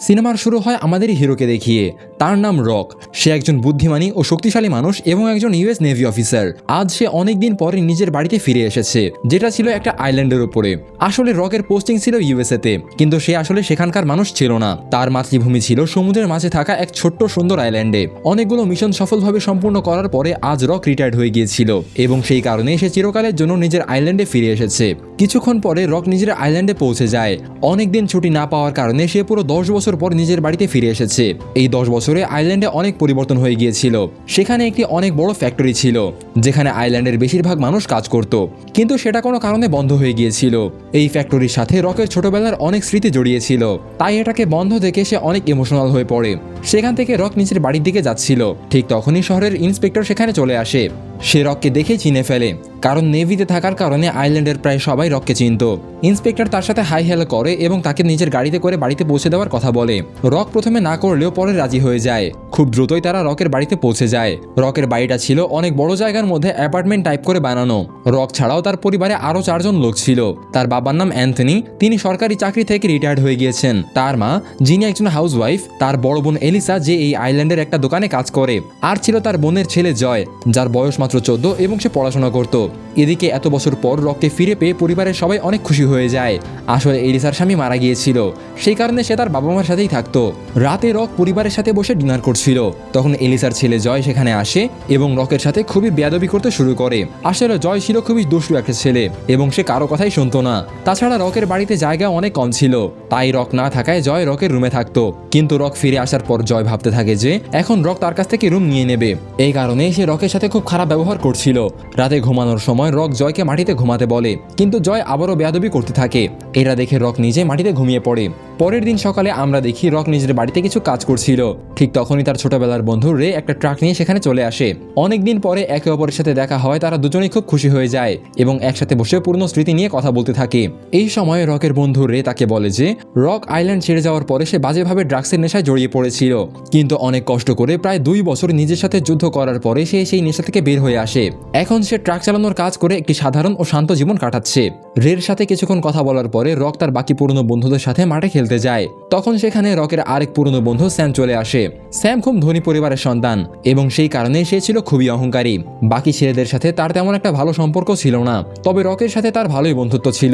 সিনেমার শুরু হয় আমাদের হিরোকে দেখিয়ে। তার নাম রক। সে একজন বুদ্ধিমানী ও শক্তিশালী মানুষ এবং একজন ইউএস নেভি অফিসার। আজ সে অনেকদিন পরে নিজের বাড়িতে ফিরে এসেছে, যেটা ছিল একটা আইল্যান্ডের উপরে। আসলে রকের পোস্টিং ছিল ইউএসএতে, কিন্তু সে আসলে সেখানকার মানুষ ছিল না। তার মাতৃভূমি ছিল সমুদ্রের মাঝে থাকা এক ছোট্ট সুন্দর আইল্যান্ডে। অনেকগুলো মিশন সফলভাবে সম্পূর্ণ করার পরে আজ রক রিটায়ার্ড হয়ে গিয়েছিল এবং সেই কারণে সে চিরকালের জন্য নিজের আইল্যান্ডে ফিরে এসেছে। কিছুক্ষণ পরে রক নিজের আইল্যান্ডে পৌঁছে যায়। অনেকদিন ছুটি না পাওয়ার কারণে সে পুরো 10 বছর পর নিজের বাড়িতে ফিরে এসেছে। এই 10 বছরে আইল্যান্ডে অনেক পরিবর্তন হয়ে গিয়েছিল। সেখানে একটি অনেক বড় ফ্যাক্টরি ছিল, যেখানে আইল্যান্ডের বেশিরভাগ মানুষ কাজ করত, কিন্তু সেটা কোনো কারণে বন্ধ হয়ে গিয়েছিল। এই ফ্যাক্টরির সাথে রকের ছোটবেলার অনেক স্মৃতি জড়িয়েছিল, তাই এটাকে বন্ধ দেখে সে অনেক ইমোশনাল হয়ে পড়ে। সেখান থেকে রক নিজের বাড়ির দিকে যাচ্ছিল, ঠিক তখনই শহরের ইন্সপেক্টর সেখানে চলে আসে। সে রককে দেখে চিনে ফেলে, কারণ নেভিতে থাকার কারণে আইল্যান্ডের প্রায় সবাই রককে চিনত। ইন্সপেক্টর তার সাথে হাই হ্যালো করে এবং তাকে নিজের গাড়িতে করে বাড়িতে পৌঁছে দেওয়ার কথা বলে। রক প্রথমে না করলেও পরে রাজি হয়ে যায়। খুব দ্রুতই তারা রকের বাড়িতে পৌঁছে যায়। রকের বাড়িটা ছিল অনেক বড় জায়গার মধ্যে অ্যাপার্টমেন্ট টাইপ করে বানানো। রক ছাড়াও তার পরিবারে আরও 4 জন লোক ছিল। তার বাবার নাম অ্যান্থনি, তিনি সরকারি চাকরি থেকে রিটায়ার্ড হয়ে গিয়েছেন। তার মা, যিনি একজন হাউসওয়াইফ, তার বড় বোন এলিসা, যে এই আইল্যান্ডের একটা দোকানে কাজ করে, আর ছিল তার বোনের ছেলে জয়, যার বয়স মাত্র 14 এবং সে পড়াশোনা করত। এদিকে এত বছর পর রককে ফিরে পেয়ে পরিবারের সবাই অনেক খুশি হয়ে যায়। আসলে এলিসার স্বামী মারা গিয়েছিল, সেই কারণে সে তার বাবা মার সাথেই থাকতো। রাতে রক পরিবারের সাথে বসে ডিনার করছিল, তখন এলিসার ছেলে জয় সেখানে আসে এবং রকের সাথে খুবই বেয়াদবি করতে শুরু করে। আসলে জয় ছিল খুবই দুষ্টু একটা ছেলে এবং সে কারো কথাই শুনতো না। তাছাড়া রকের বাড়িতে জায়গা অনেক কম ছিল, তাই রক না থাকায় জয় রকের রুমে থাকতো। কিন্তু রক ফিরে আসার পর জয় ভাবতে থাকে যে এখন রক তার কাছ থেকে রুম নিয়ে নেবে। এই কারণে সে রকের সাথে খুব খারাপ ব্যবহার করছিল। রাতে ঘুমানোর সময় রক জয়কে মাটিতে ঘুমাতে বলে, কিন্তু জয় আবারও বেয়াদবি করতে থাকে। এটা দেখে রক নিজে মাটিতে ঘুমিয়ে পড়ে। পরের দিন সকালে আমরা দেখি রক নিজের বাড়িতে কিছু কাজ করছিল। ঠিক তখনই তার ছোটবেলার বন্ধু রে একটা ট্রাক নিয়ে সেখানে চলে আসে। অনেকদিন পরে একে অপরের সাথে দেখা হয়, তারা দুজনেই খুব খুশি হয়ে যায় এবং একসাথে বসে পুরনো স্মৃতি নিয়ে কথা বলতে থাকে। এই সময় রকের বন্ধু রে তাকে বলে যে রক আইল্যান্ড ছেড়ে যাওয়ার পরে সে বাজেভাবে ড্রাগসের নেশায় জড়িয়ে পড়েছিল, কিন্তু অনেক কষ্ট করে প্রায় 2 বছর নিজের সাথে যুদ্ধ করার পরে সে সেই নেশা থেকে বের হয়ে আসে। এখন সে ট্রাক চালানোর কাজ করে একটি সাধারণ ও শান্ত জীবন কাটাচ্ছে। রের সাথে কিছুক্ষণ কথা বলার পরে রক তার বাকি পুরনো বন্ধুদের সাথে মাঠে খেলতে যায়। তখন সেখানে রকের আরেক পুরনো বন্ধু স্যাম চলে আসে। স্যাম খুব ধনী পরিবারের সন্তান এবং সেই কারণে সে ছিল খুবই অহংকারী। বাকি ছেলেদের সাথে তার তেমন একটা ভালো সম্পর্ক ছিল না, তবে রকের সাথে তার ভালোই বন্ধুত্ব ছিল।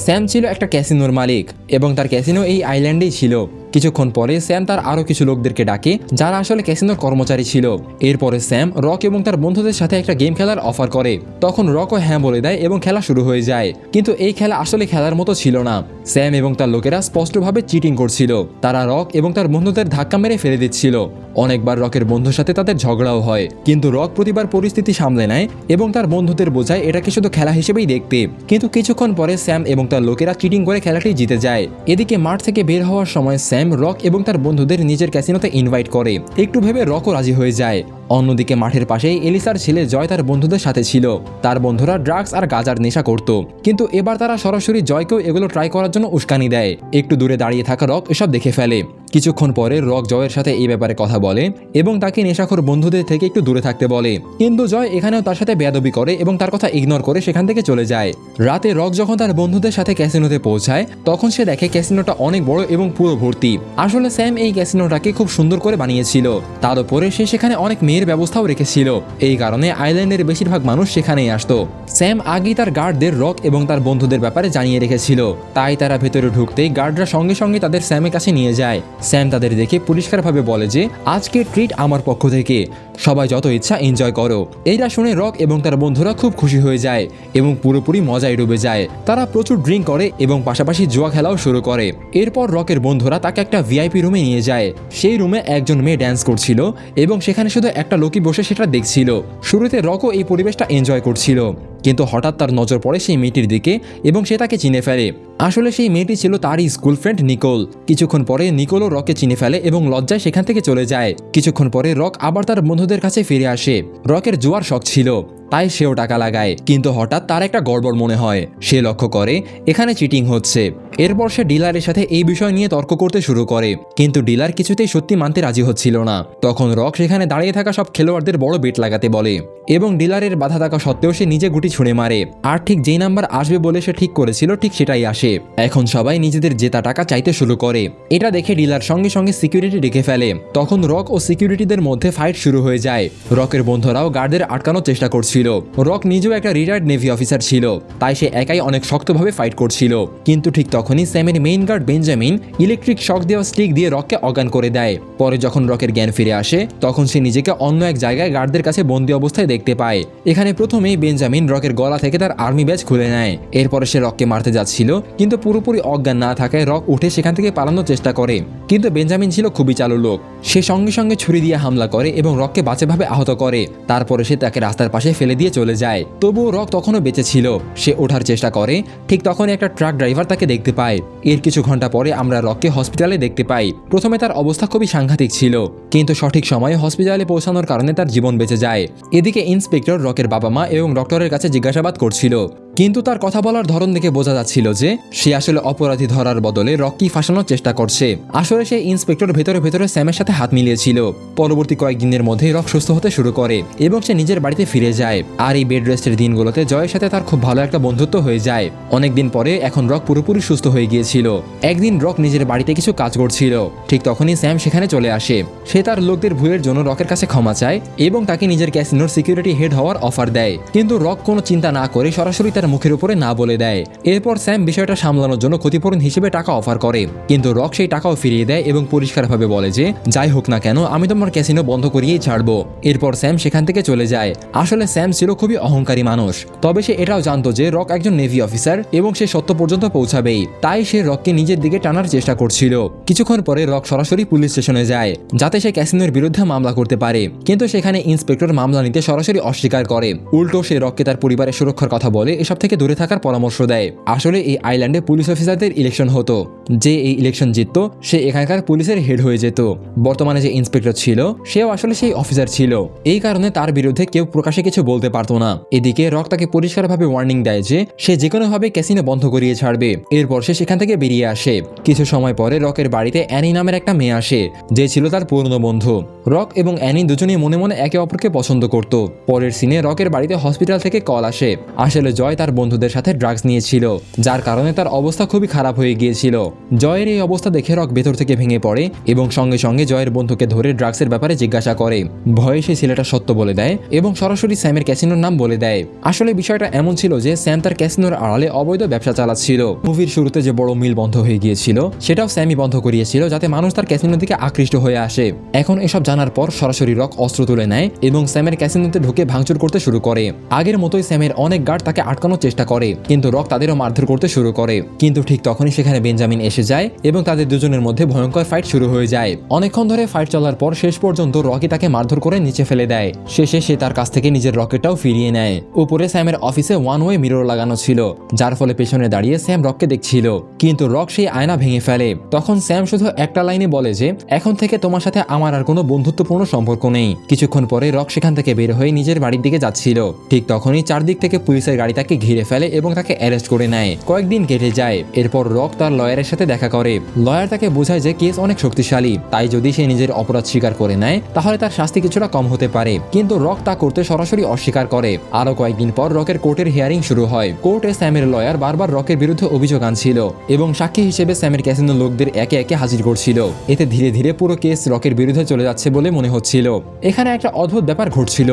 স্যাম ছিল একটা ক্যাসিনোর মালিক এবং তার ক্যাসিনো এই আইল্যান্ডেই ছিল। কিছুক্ষণ পরে স্যাম তার আরও কিছু লোকদেরকে ডাকে, যারা আসলে ক্যাসিনোর কর্মচারী ছিল। এরপরে স্যাম রক এবং তার বন্ধুদের সাথে একটা গেম খেলার অফার করে। তখন রকও হ্যাঁ বলে দেয় এবং খেলা শুরু হয়ে যায়, কিন্তু এই খেলা আসলে খেলার মতো ছিল না। স্যাম এবং তার লোকেরা স্পষ্টভাবে চিটিং করছিল। তারা রক এবং তার বন্ধুদের ধাক্কা মেরে ফেলে দিচ্ছিল। অনেকবার রকের বন্ধুর সাথে তাদের ঝগড়াও হয়, কিন্তু রক প্রতিবার পরিস্থিতি সামলে নেয় এবং তার বন্ধুদের বোঝায় এটাকে শুধু খেলা হিসেবেই দেখতে। কিন্তু কিছুক্ষণ পরে স্যাম এবং তার লোকেরা চিটিং করে খেলাটি জিতে যায়। এদিকে মাঠ থেকে বের হওয়ার সময় স্যাম রক এবং তার বন্ধুদের নিজের ক্যাসিনোতে ইনভাইট করে। একটু ভেবে রকও রাজি হয়ে যায়। অন্যদিকে মাঠের পাশেই এলিসার ছেলে জয় তার বন্ধুদের সাথে ছিল। তার বন্ধুরা ড্রাগস আর গাঁজার নেশা করত, কিন্তু এবার তারা সরাসরি জয়কেও এগুলো ট্রাই করার জন্য উস্কানি দেয়। একটু দূরে দাঁড়িয়ে থাকা রক এসব দেখে ফেলে। কিছুক্ষণ পরে রক জয়ের সাথে এই ব্যাপারে কথা বলে এবং তাকে নেশাখোর বন্ধুদের থেকে একটু দূরে থাকতে বলে, কিন্তু জয় এখানেও তার সাথে বেয়াদবি করে এবং তার কথা ইগনোর করে সেখান থেকে চলে যায়। রাতে রক যখন তার বন্ধুদের সাথে ক্যাসিনোতে পৌঁছায়, তখন সে দেখে ক্যাসিনোটা অনেক বড় এবং পুরো ভর্তি। আসলে স্যাম এই ক্যাসিনোটাকে খুব সুন্দর করে বানিয়েছিল। তার উপরে সে সেখানে অনেক মেয়ের ব্যবস্থাও রেখেছিল। এই কারণে আইল্যান্ডের বেশিরভাগ মানুষ সেখানেই আসতো। স্যাম আগেই তার গার্ডদের রক এবং তার বন্ধুদের ব্যাপারে জানিয়ে রেখেছিল, তাই তারা ভেতরে ঢুকতেই গার্ডরা সঙ্গে সঙ্গে তাদের স্যামের কাছে নিয়ে যায়। স্যাম তাদের দেখে পরিষ্কারভাবে বলে যে আজকে ট্রিট আমার পক্ষ থেকে, সবাই যত ইচ্ছা এনজয় করো। এইটা শুনে রক এবং তার বন্ধুরা খুব খুশি হয়ে যায় এবং পুরোপুরি মজায় ডুবে যায়। তারা প্রচুর ড্রিঙ্ক করে এবং পাশাপাশি জুয়া খেলাও শুরু করে। এরপর রকের বন্ধুরা তাকে একটা ভিআইপি রুমে নিয়ে যায়। সেই রুমে একজন মেয়ে ড্যান্স করছিল এবং সেখানে শুধু একটা লোকই বসে সেটা দেখছিল। শুরুতে রকও এই পরিবেশটা এনজয় করছিল, কিন্তু হঠাৎ তার নজর পড়ে সেই মেয়েটির দিকে এবং সে তাকে চিনে ফেলে। আসলে সেই মেয়েটি ছিল তারই স্কুল ফ্রেন্ড নিকোল। কিছুক্ষণ পরে নিকোলও রককে চিনে ফেলে এবং লজ্জায় সেখান থেকে চলে যায়। কিছুক্ষণ পরে রক আবার তার বন্ধুদের কাছে ফিরে আসে। রকের জুয়ার শখ ছিল, তাই সেও টাকা লাগায়। কিন্তু হঠাৎ তার একটা গড়বড় মনে হয়। সে লক্ষ্য করে এখানে চিটিং হচ্ছে। এরপর সে ডিলারের সাথে এই বিষয় নিয়ে তর্ক করতে শুরু করে, কিন্তু ডিলার কিছুতেই সত্যি মানতে রাজি হচ্ছিল না। তখন রক সেখানে দাঁড়িয়ে থাকা সব খেলোয়াড়দের বড় বেট লাগাতে বলে এবং ডিলারের বাধা থাকা সত্ত্বেও সে নিজে গুটি ছুঁড়ে মারে। আর ঠিক যেই নাম্বার আসবে বলে সে ঠিক করেছিল ঠিক সেটাই আসে। এখন সবাই নিজেদের জেতা টাকা চাইতে শুরু করে। এটা দেখে ডিলার সঙ্গে সঙ্গে সিকিউরিটি ডেকে ফেলে। তখন রক ও সিকিউরিটিদের মধ্যে ফাইট শুরু হয়ে যায়। রকের বন্ধুরাও গার্ডদের আটকানোর চেষ্টা করছিল। রক নিজেও একটা রিটায়ার্ড নেভি অফিসার ছিল, তাই সে একাই অনেক শক্তভাবে ফাইট করছিল। কিন্তু ঠিক তখনই স্যামের main guard Benjamin electric shock দেওয়া স্টিক দিয়ে রককে অজ্ঞান করে দেয়। পরে যখন রকের জ্ঞান ফিরে আসে তখন সে নিজেকে অন্য এক জায়গায় গার্ডদের কাছে বন্দী অবস্থায় দেখতে পায়। এখানে প্রথমেই বেঞ্জামিন রকের গলা থেকে তার আর্মি ব্যাজ খুলে নেয়। এরপরে সে রককে মারতে যাচ্ছিল, কিন্তু পুরোপুরি অজ্ঞান না থাকায় রক উঠে সেখান থেকে পালানোর চেষ্টা করে। কিন্তু বেঞ্জামিন ছিল খুবই চালু লোক। সে সঙ্গে সঙ্গে ছুরি দিয়ে হামলা করে এবং রককে বাজেভাবে আহত করে। তারপরে সে তাকে রাস্তার পাশে ফেলে দিয়ে চলে যায়। তবুও রক তখনও বেঁচে ছিল। সে ওঠার চেষ্টা করে, ঠিক তখনই একটা ট্রাক ড্রাইভার তাকে দেখতে পায়। এর কিছু ঘন্টা পরে আমরা রককে হসপিটালে দেখতে পাই। প্রথমে তার অবস্থা খুবই সাংঘাতিক ছিল, কিন্তু সঠিক সময়ে হসপিটালে পৌঁছানোর কারণে তার জীবন বেঁচে যায়। এদিকে ইন্সপেক্টর রকের বাবা মা এবং ডক্টরের কাছে জিজ্ঞাসাবাদ করছিল, কিন্তু তার কথা বলার ধরন দেখে বোঝা যাচ্ছিল যে সে আসলে অপরাধী ধরার বদলে রককে ফাঁসানোর চেষ্টা করছে। আসলে সে ইন্সপেক্টর ভেতরে ভেতরে স্যামের সাথে হাত মিলিয়েছিল। পরবর্তী কয়েকদিনের মধ্যে রক সুস্থ হতে শুরু করে এবং সে নিজের বাড়িতে ফিরে যায়। আর এই বেড রেস্টের দিনগুলোতে জয়ের সাথে তার খুব ভালো একটা বন্ধুত্ব হয়ে যায়। অনেকদিন পরে এখন রক পুরোপুরি সুস্থ হয়ে গিয়েছিল। একদিন রক নিজের বাড়িতে কিছু কাজ করছিল, ঠিক তখনই স্যাম সেখানে চলে আসে। সে তার লোকদের ভুলের জন্য রকের কাছে ক্ষমা চায় এবং তাকে নিজের ক্যাসিনোর সিকিউরিটি হেড হওয়ার অফার দেয়। কিন্তু রক কোনো চিন্তা না করে সরাসরি তার মুখের উপরে না বলে দেয়। এরপর স্যাম বিষয়টা সামলানোর জন্য ক্ষতিপূরণ হিসেবে টাকা অফার করে, কিন্তু রক সেই টাকাও ফিরিয়ে দেয় এবং পরিষ্কারভাবে বলে যে যাই হোক না কেন আমি তোমার ক্যাসিনো বন্ধ করিয়েই ছাড়বো। এরপর স্যাম সেখান থেকে চলে যায়। আসলে স্যাম ছিল খুবই অহংকারী মানুষ, তবে সে এটাও জানতো যে রক একজন নেভি অফিসার এবং সে সত্য পর্যন্ত পৌঁছাবেই। তাই সে রককে নিজের দিকে টানার চেষ্টা করছিল। কিছুক্ষণ পরে রক সরাসরি পুলিশ স্টেশনে যায় যাতে সে ক্যাসিনোর বিরুদ্ধে মামলা করতে পারে, কিন্তু সেখানে ইন্সপেক্টর মামলা নিতে সরাসরি অস্বীকার করে। উল্টো সে রককে তার পরিবারের সুরক্ষার কথা বলে এসব থেকে দূরে থাকার পরামর্শ দেয়। আসলে এই আইল্যান্ডে পুলিশ অফিসারদের ইলেকশন হতো। যে এই ইলেকশন জিততো সে এখানকার পুলিশের হেড হয়ে যেত। বর্তমানে যে ইন্সপেক্টর ছিল সেও আসলে সেই অফিসার ছিল। এই কারণে তার বিরুদ্ধে কেউ প্রকাশে কিছু বলতে পারতো না। এদিকে রক তাকে পরিষ্কারভাবে ওয়ার্নিং দেয় যে সে যে কোনোভাবে ক্যাসিনো বন্ধ করিয়ে ছাড়বে। এরপর সে সেখান থেকে বেরিয়ে আসে। কিছু সময় পরে রকের বাড়িতে অ্যানি নামের একটা মেয়ে আসে, যে ছিল তার পুরনো বন্ধু। রক এবং অ্যানি দুজনেই মনে মনে একে অপরকে পছন্দ করত। পরের সিনে রকের বাড়িতে হসপিটাল থেকে কল আসে। আসলে জয় তার বন্ধুদের সাথে ড্রাগস নিয়েছিল, যার কারণে তার অবস্থা খুবই খারাপ হয়ে গিয়েছিল। জয়ের এই অবস্থা দেখে রক ভেতর থেকে ভেঙে পড়ে এবং সঙ্গে সঙ্গে জয়ের বন্ধুকে ধরে ড্রাগসের ব্যাপারে জিজ্ঞাসা করে। ভয়ে সেই ছেলেটা সত্য বলে দেয় এবং সরাসরি স্যামের ক্যাসিনোর নাম বলে দেয়। আসলে বিষয়টা এমন ছিল যে স্যাম তার ক্যাসিনোর আড়ালে অবৈধ ব্যবসা চালাচ্ছিল। মুভির শুরুতে যে বড় মিল বন্ধ হয়ে গিয়েছিল সেটাও স্যামই বন্ধ করিয়েছিল, যাতে মানুষ তার ক্যাসিনোর দিকে আকৃষ্ট হয়ে আসে। এখন এসব জানার পর সরাসরি রক অস্ত্র তুলে নেয় এবং স্যামের ক্যাসিনোতে ঢুকে ভাঙচুর করতে শুরু করে। আগের মতোই স্যামের অনেক গার্ড তাকে আটকানোর চেষ্টা করে, কিন্তু রক তাদেরও মারধর করতে শুরু করে। কিন্তু ঠিক তখনই সেখানে বেঞ্জামিন এসে যায় এবং তাদের দুজনের মধ্যে ভয়ঙ্কর ফাইট শুরু হয়ে যায়। অনেকক্ষণ ধরে ফাইট চলার পর শেষ পর্যন্ত রকি তাকে মারধর করে নিচে ফেলে দেয়। শেষে সে তার কাছ থেকে নিজের রকেটটাও ফিরিয়ে নেয়। উপরে স্যামের অফিসে ওয়ান ওয়ে মিরর লাগানো ছিল, যার ফলে পেছনে দাঁড়িয়ে স্যাম রককে দেখছিল। কিন্তু রক সেই আয়না ভেঙে ফেলে। তখন স্যাম শুধু একটা লাইনে বলে যে এখন থেকে তোমার সাথে আমার আর কোনো বন্ধুত্বপূর্ণ সম্পর্ক নেই। কিছুক্ষণ পরে রক সেখান থেকে বের হয়ে নিজের বাড়ির দিকে যাচ্ছিল। ঠিক তখনই চারদিক থেকে পুলিশের গাড়ি তাকে ঘিরে ফেলে এবং তাকে অ্যারেস্ট করে নেয়। কয়েকদিন কেটে যায়। এরপর রক তার লয়ারের সাথে দেখা করে। লয়ার তাকে বোঝায় যে কেস অনেক শক্তিশালী, তাই যদি সে নিজের অপরাধ স্বীকার করে নেয় তাহলে তার শাস্তি কিছুটা কম হতে পারে। কিন্তু রক তা করতে সরাসরি অস্বীকার করে। আরো কয়েকদিন পর রকের কোর্টের হিয়ারিং শুরু হয়। কোর্টে স্যামের লয়ার বারবার রকের বিরুদ্ধে অভিযোগ আনছিল এবং সাক্ষী হিসেবে স্যামের ক্যাসিনো লোকদের একে একে হাজির করছিল। এতে ধীরে ধীরে পুরো কেস রকের বিরুদ্ধে চলে যাচ্ছে বলে মনে হচ্ছিল। এখানে একটা অদ্ভুত ব্যাপার ঘটছিল।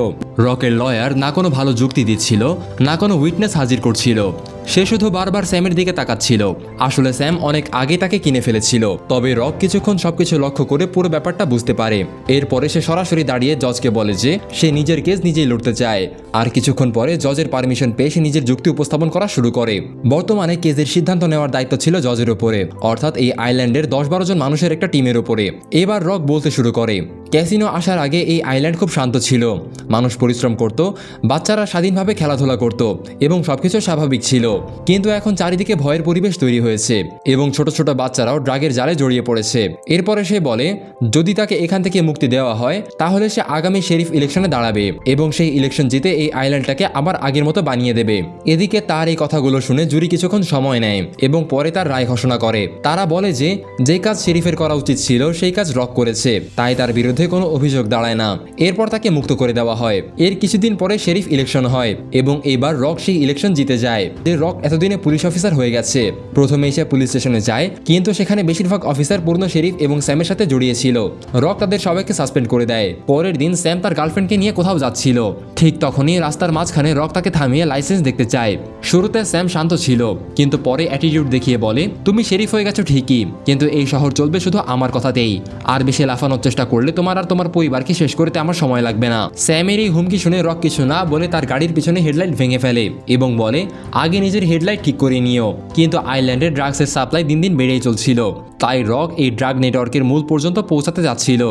রকের লয়ার না কোনো ভালো যুক্তি দিচ্ছিল, না কোনো উইটনেস হাজির করছিল। সে শুধু বারবার স্যামের দিকে তাকাচ্ছিল। আসলে স্যাম অনেক আগে তাকে কিনে ফেলেছিল। তবে রক কিছুক্ষণ সবকিছু লক্ষ্য করে পুরো ব্যাপারটা বুঝতে পারে। এরপরে সে সরাসরি দাঁড়িয়ে জজকে বলে যে সে নিজের কেস নিজেই লড়তে চায়। আর কিছুক্ষণ পরে জজের পারমিশন পেয়ে সে নিজের যুক্তি উপস্থাপন করা শুরু করে। বর্তমানে কেসের সিদ্ধান্ত নেওয়ার দায়িত্ব ছিল জজের উপরে, অর্থাৎ এই আইল্যান্ডের 10-12 জন মানুষের একটা টিমের উপরে। এবার রক বলতে শুরু করে, ক্যাসিনো আসার আগে এই আইল্যান্ড খুব শান্ত ছিল। মানুষ পরিশ্রম করত, বাচ্চারা স্বাধীনভাবে খেলাধুলা করত এবং সবকিছু স্বাভাবিক ছিল। কিন্তু এখন চারিদিকে ভয়ের পরিবেশ তৈরি হয়েছে এবং ছোট ছোট বাচ্চারাও ড্রাগের জালে জড়িয়ে পড়েছে। এরপরে সে বলে যদি তাকে এখান থেকে মুক্তি দেওয়া হয় তাহলে সে আগামী শেরিফ ইলেকশনে দাঁড়াবে এবং সেই ইলেকশন জিতে এই আইল্যান্ডটাকে আবার আগের মতো বানিয়ে দেবে। এদিকে তার এই কথাগুলো শুনে জুরি কিছুক্ষণ সময় নেয় এবং পরে তার রায় ঘোষণা করে। তারা বলে যে কাজ শেরিফের করা উচিত ছিল সেই কাজ রক করেছে, তাই তার বিরুদ্ধে কোনো অভিযোগ দাঁড়ায় না। এরপর তাকে মুক্ত করে দেওয়া হয়। এর কিছুদিন পরে শেরিফ ইলেকশন হয় এবং এবার রক সেই ইলেকশন জিতে যায়। যে রক এতদিনে পুলিশ অফিসার হয়ে গেছে। প্রথমেই সে পুলিশ স্টেশনে যায়, কিন্তু সেখানে বেশিরভাগ অফিসার পূর্ণ শেরিফ এবং স্যামের সাথে জড়িয়েছিল। রক তাদের সবাইকে সাসপেন্ড করে দেয়। পরের দিন স্যাম তার গার্লফ্রেন্ডকে নিয়ে কোথাও যাচ্ছিল। ঠিক তখনই রাস্তার মাঝখানে রক তাকে থামিয়ে লাইসেন্স দেখতে চায়। শুরুতে স্যাম শান্ত ছিল, কিন্তু পরে অ্যাটিটিউড দেখিয়ে বলে তুমি শেরিফ হয়ে গেছো ঠিকই, কিন্তু এই শহর চলবে শুধু আমার কথাতেই। আর বেশি লাফানোর চেষ্টা করলে তোমার আর তোমার পরিবারকে শেষ করতে আমার সময় লাগবে না। স্যামের এই হুমকি শুনে রক কিছু না বলে তার গাড়ির পিছনে হেডলাইট ভেঙে ফেলে এবং বলে আগে নিজের হেডলাইট ঠিক করে নিও। কিন্তু আইল্যান্ডে ড্রাগসের সাপ্লাই দিন দিন বেড়েই চলছিল, তাই রক এই ড্রাগ নেটওয়ার্কের মূল পর্যন্ত পৌঁছাতে যাচ্ছিল।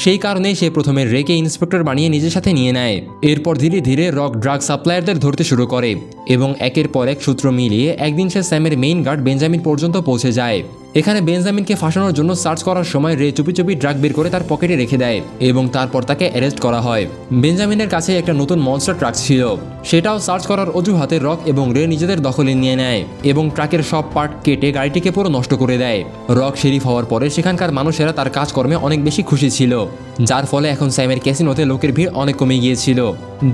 সেই কারণেই সে প্রথমে রেকে ইন্সপেক্টর বানিয়ে নিজের সাথে নিয়ে নেয়। এরপর ধীরে ধীরে রক ড্রাগ সাপ্লায়ারদের ধরতে শুরু করে এবং একের পর এক সূত্র মিলিয়ে একদিন সে স্যামের মেইন গার্ড বেঞ্জামিন পর্যন্ত পৌঁছে যায়। এখানে বেঞ্জামিনকে ফাঁসানোর জন্য সার্চ করার সময় রে চুপি চুপি ড্রাগ বের করে তার পকেটে রেখে দেয় এবং তারপর তাকে অ্যারেস্ট করা হয়। বেঞ্জামিনের কাছে একটা নতুন মনস্টার ট্রাক ছিল, সেটাও সার্চ করার অজুহাতে রক এবং রে নিজেদের দখলে নিয়ে নেয় এবং ট্রাকের সব পার্ট কেটে গাড়িটিকে পুরো নষ্ট করে দেয়। রক শেরিফ হওয়ার পরে সেখানকার মানুষেরা তার কাজকর্মে অনেক বেশি খুশি ছিল, যার ফলে এখন স্যামের ক্যাসিনোতে লোকের ভিড় অনেক কমে গিয়েছিল।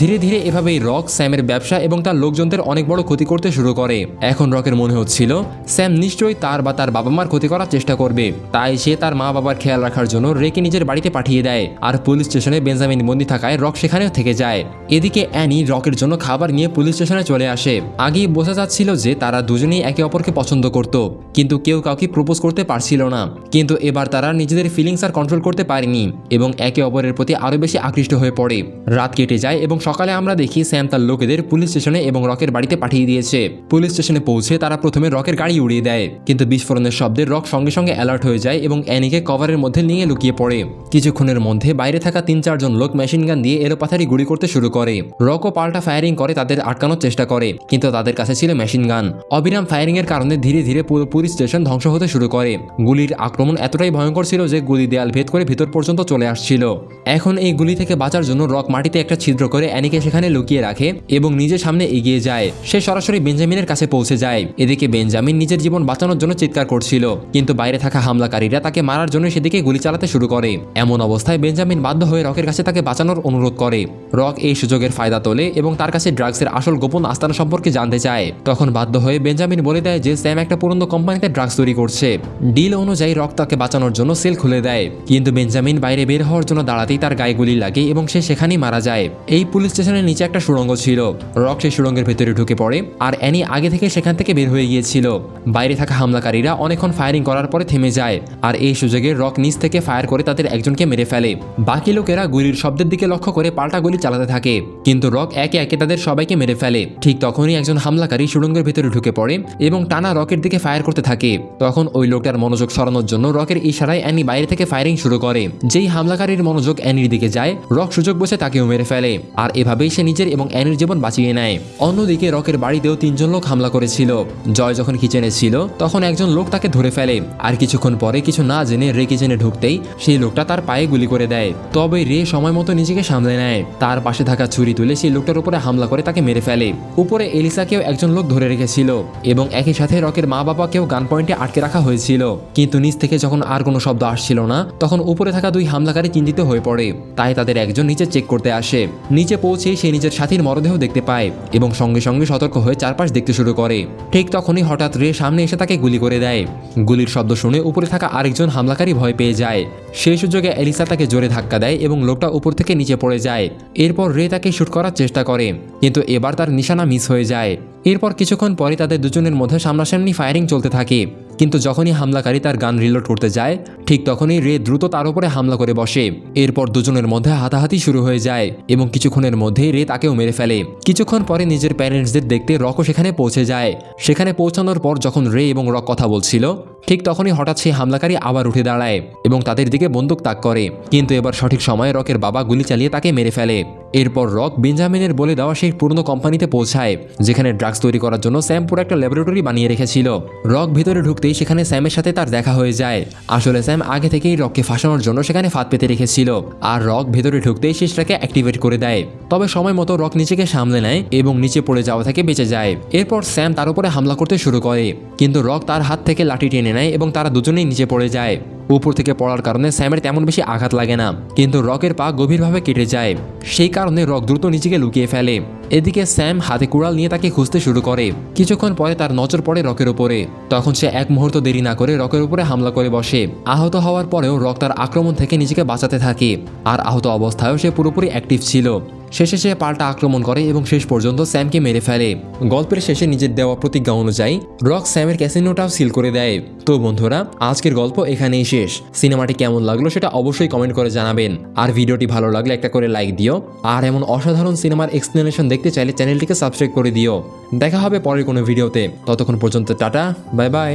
ধীরে ধীরে এভাবেই রক স্যামের ব্যবসা এবং তার লোকজনদের অনেক বড় ক্ষতি করতে শুরু করে। এখন রকের মনে হচ্ছিল স্যাম নিশ্চয়ই তার বা তার বাবা মার ক্ষতি করার চেষ্টা করবে, তাই সে তার মা বাবার খেয়াল রাখার জন্য রেকে নিজের বাড়িতে পাঠিয়ে দেয়। আর পুলিশ স্টেশনে বেঞ্জামিন বন্দি থাকায় রক সেখানেও থেকে যায়। এদিকে অ্যানি রকের জন্য খাবার নিয়ে পুলিশ স্টেশনে চলে আসে। আগেই বোঝা যাচ্ছিল যে তারা দুজনেই একে অপরকে পছন্দ করত, কিন্তু কেউ কাউকে প্রপোজ করতে পারছিল না। কিন্তু এবার তারা নিজেদের ফিলিংস আর কন্ট্রোল করতে পারেনি এবং একে অপরের প্রতি আরো বেশি আকৃষ্ট হয়ে পড়ে। রাত কেটে যায় এবং সকালে আমরা দেখি স্যাম তার লোকেদের পুলিশ স্টেশনে এবং রকের বাড়িতে পাঠিয়ে দিয়েছে। পুলিশ স্টেশনে পৌঁছে তারা প্রথমে রকের গাড়ি উড়িয়ে দেয়, কিন্তু বিস্ফোরণের শব্দে রক সঙ্গে সঙ্গে অ্যালার্ট হয়ে যায় এবং অ্যানিকে কভারের মধ্যে নিয়ে লুকিয়ে পড়ে। কিছুক্ষণের মধ্যে বাইরে থাকা ৩-৪ জন লোক মেশিন গান দিয়ে এলোপাথারি গুলি করতে শুরু করে। রকও পাল্টা ফায়ারিং করে তাদের আটকানোর চেষ্টা করে, কিন্তু তাদের কাছে ছিল মেশিন গান। অবিরাম ফায়ারিং এর কারণে ধীরে ধীরে পুরো পুলিশ স্টেশন ধ্বংস হতে শুরু করে। গুলির আক্রমণ এতটাই ভয়ঙ্কর ছিল যে গুলি দেয়াল ভেদ করে ভিতর পর্যন্ত চলে আসছিল। এখন এই গুলি থেকে বাঁচার জন্য রক মাটিতে একটা ছিদ্র করে অ্যানিকে সেখানে লুকিয়ে রাখে এবং নিজের সামনে এগিয়ে যায়। সে সরাসরি বেঞ্জামিনের কাছে পৌঁছে যায়। এদিকে বেঞ্জামিন নিজের জীবন বাঁচানোর জন্য চিৎকার করছিল, কিন্তু বাইরে থাকা হামলাকারীরা তাকে মারার জন্য সেদিকে গুলি চালাতে শুরু করে। এমন অবস্থায় বেঞ্জামিন বাধ্য হয়ে রকের কাছে তাকে বাঁচানোর অনুরোধ করে। রক এই সুযোগের ফায়দা তোলে এবং তার কাছে ড্রাগসের আসল গোপন আস্তানা সম্পর্কে জানতে চায়। তখন বাধ্য হয়ে বেঞ্জামিন বলে দেয় যে স্যাম একটা পুরনো কোম্পানিতে ড্রাগস তৈরি করছে। ডিল অনুযায়ী রক তাকে বাঁচানোর জন্য সেল খুলে দেয়, কিন্তু বেঞ্জামিন বাইরে বের হওয়ার জন্য দাঁড়াতেই তার গায়ে গুলি লাগে এবং সে সেখানেই মারা যায়। এই পুলিশ স্টেশনের নিচে একটা সুড়ঙ্গ ছিল। রক সেই সুড়ঙ্গের ভেতরে ঢুকে পড়ে আর অ্যানি আগে থেকে সেখান থেকে বের হয়ে গিয়েছিল। বাইরে থাকা হামলাকারীরা অনেকক্ষণ ফায়ারিং করার পরে থেমে যায় আর এই সুযোগে রক নিচ থেকে ফায়ার করে তাদের একজনকে মেরে ফেলে। বাকি লোকেরা গুলির শব্দের দিকে লক্ষ্য করে পাল্টা গুলি চালাতে থাকে, কিন্তু রক একে একে তাদের সবাইকে মেরে ফেলে। ঠিক তখনই একজন হামলাকারী সুড়ঙ্গের ভেতরে ঢুকে পড়ে এবং টানা রকের দিকে ফায়ার করতে থাকে। তখন ওই লোকটার মনোযোগ সরানোর জন্য রকের ইশারায় অ্যানি বাইরে থেকে ফায়ারিং শুরু করে। যেই হামলাকারীর মনোযোগ অ্যানির দিকে যায়, রক সুযোগ বসে তাকেও মেরে ফেলে আর এভাবেই সে নিজের এবং অ্যানির জীবন বাঁচিয়ে নেয়। অন্যদিকে রকের বাড়িতেও ৩ জন লোক হামলা করেছিল। জয় যখন কিচেনে ছিল তখন একজন লোক তাকে ধরে ফেলে আর কিছুক্ষণ পরে কিছু না জেনে রে কিচেনে ঢুকতেই সেই লোকটা তার পায়ে গুলি করে দেয়। তবে রে সময় মতো নিজেকে সামলে নেয়। তার পাশে থাকা ছুরি তুলে সেই লোকটার উপরে হামলা করে তাকে মেরে ফেলে। উপরে এলিসাকেও একজন লোক ধরে রেখেছিল এবং একই সাথে রকের মা বাবাকেও গান পয়েন্টে আটকে রাখা হয়েছিল। কিন্তু নিচ থেকে যখন আর কোনো শব্দ আসছিল না, তখন উপরে থাকা 2 হামলাকারী চিন্তিত হয়ে পড়ে। তাই তাদের একজন নিচে চেক করতে আসে। নিচে পৌঁছে সে নিজের সাথীর মরদেহ দেখতে পায় এবং সঙ্গে সঙ্গে সতর্ক হয়ে চারপাশ দেখতে শুরু করে। ঠিক তখনই হঠাৎ রে সামনে এসে তাকে গুলি করে দেয়। গুলির শব্দ শুনে উপরে থাকা আরেকজন হামলাকারী ভয় পেয়ে যায়। সেই সুযোগে এলিসা তাকে জোরে ধাক্কা দেয় এবং লোকটা উপর থেকে নিচে পড়ে যায়। এরপর রে তাকে শুট করার চেষ্টা করে, কিন্তু এবার তার নিশানা মিস হয়ে যায়। এরপর কিছুক্ষণ পরে তাদের দুজনের মধ্যে সামনাসামনি ফায়ারিং চলতে থাকে, কিন্তু যখনই হামলাকারী তার গান রিলোড করতে যায় ঠিক তখনই রে দ্রুত তার উপরে হামলা করে বসে। এরপর দুজনের মধ্যে হাতাহাতি শুরু হয়ে যায় এবং কিছুক্ষণের মধ্যেই রে তাকেও মেরে ফেলে। কিছুক্ষণ পরে নিজের প্যারেন্টসদের দেখতে রকও সেখানে পৌঁছে যায়। সেখানে পৌঁছানোর পর যখন রে এবং রক কথা বলছিল ঠিক তখনই হঠাৎ সেই হামলাকারী আবার উঠে দাঁড়ায় এবং তাদের দিকে বন্দুক তাক করে, কিন্তু এবার সঠিক সময়ে রকের বাবা গুলি চালিয়ে তাকে মেরে ফেলে। এরপর রক বেঞ্জামিনের বলে দেওয়া সেই পুরনো কোম্পানিতে পৌঁছায়, যেখানে ড্রাগস তৈরি করার জন্য স্যাম পুরো একটা ল্যাবরেটরি বানিয়ে রেখেছিল। রক ভিতরে ঢুকতেই সেখানে স্যামের সাথে তার দেখা হয়ে যায়। আসলে স্যাম আগে থেকেই রককে ফাঁসানোর জন্য সেখানে ফাঁদ পেতে রেখেছিল, আর রক ভেতরে ঢুকতেই সে সেটাকে অ্যাক্টিভেট করে দেয়। তবে সময় মতো রক নিজেকে সামলে নেয় এবং নিচে পড়ে যাওয়া থেকে বেঁচে যায়। এরপর স্যাম তার উপরে হামলা করতে শুরু করে, কিন্তু রক তার হাত থেকে লাঠি টেনে নেয় এবং তারা দুজনেই নিচে পড়ে যায়। উপর থেকে পড়ার কারণে স্যামের তেমন বেশি আঘাত লাগে না, কিন্তু রকের পা গভীরভাবে কেটে যায়। সেই কারণে রক দ্রুত নিজেকে লুকিয়ে ফেলে। এদিকে স্যাম হাতে কুড়াল নিয়ে তাকে খুঁজতে শুরু করে। কিছুক্ষণ পরে তার নজর পড়ে রকের উপরে। তখন সে এক মুহূর্ত দেরি না করে রকের উপরে হামলা করে বসে। আহত হওয়ার পরেও রক তার আক্রমণ থেকে নিজেকে বাঁচাতে থাকে, আর আহত অবস্থায়ও সে পুরোপুরি অ্যাক্টিভ ছিল। শেষে সে পাল্টা আক্রমণ করে এবং শেষ পর্যন্ত স্যামকে মেরে ফেলে। গল্পের শেষে নিজের দেওয়া প্রতিজ্ঞা অনুযায়ী রক স্যামের ক্যাসিনোটাও সিল করে দেয়। তো বন্ধুরা, আজকের গল্প এখানেই শেষ। সিনেমাটি কেমন লাগলো সেটা অবশ্যই কমেন্ট করে জানাবেন, আর ভিডিওটি ভালো লাগলে একটা করে লাইক দিও। আর এমন অসাধারণ সিনেমার এক্সপ্লেনেশন দেখতে চাইলে চ্যানেলটিকে সাবস্ক্রাইব করে দিও। দেখা হবে পরের কোনো ভিডিওতে, ততক্ষণ পর্যন্ত টাটা, বাই বাই।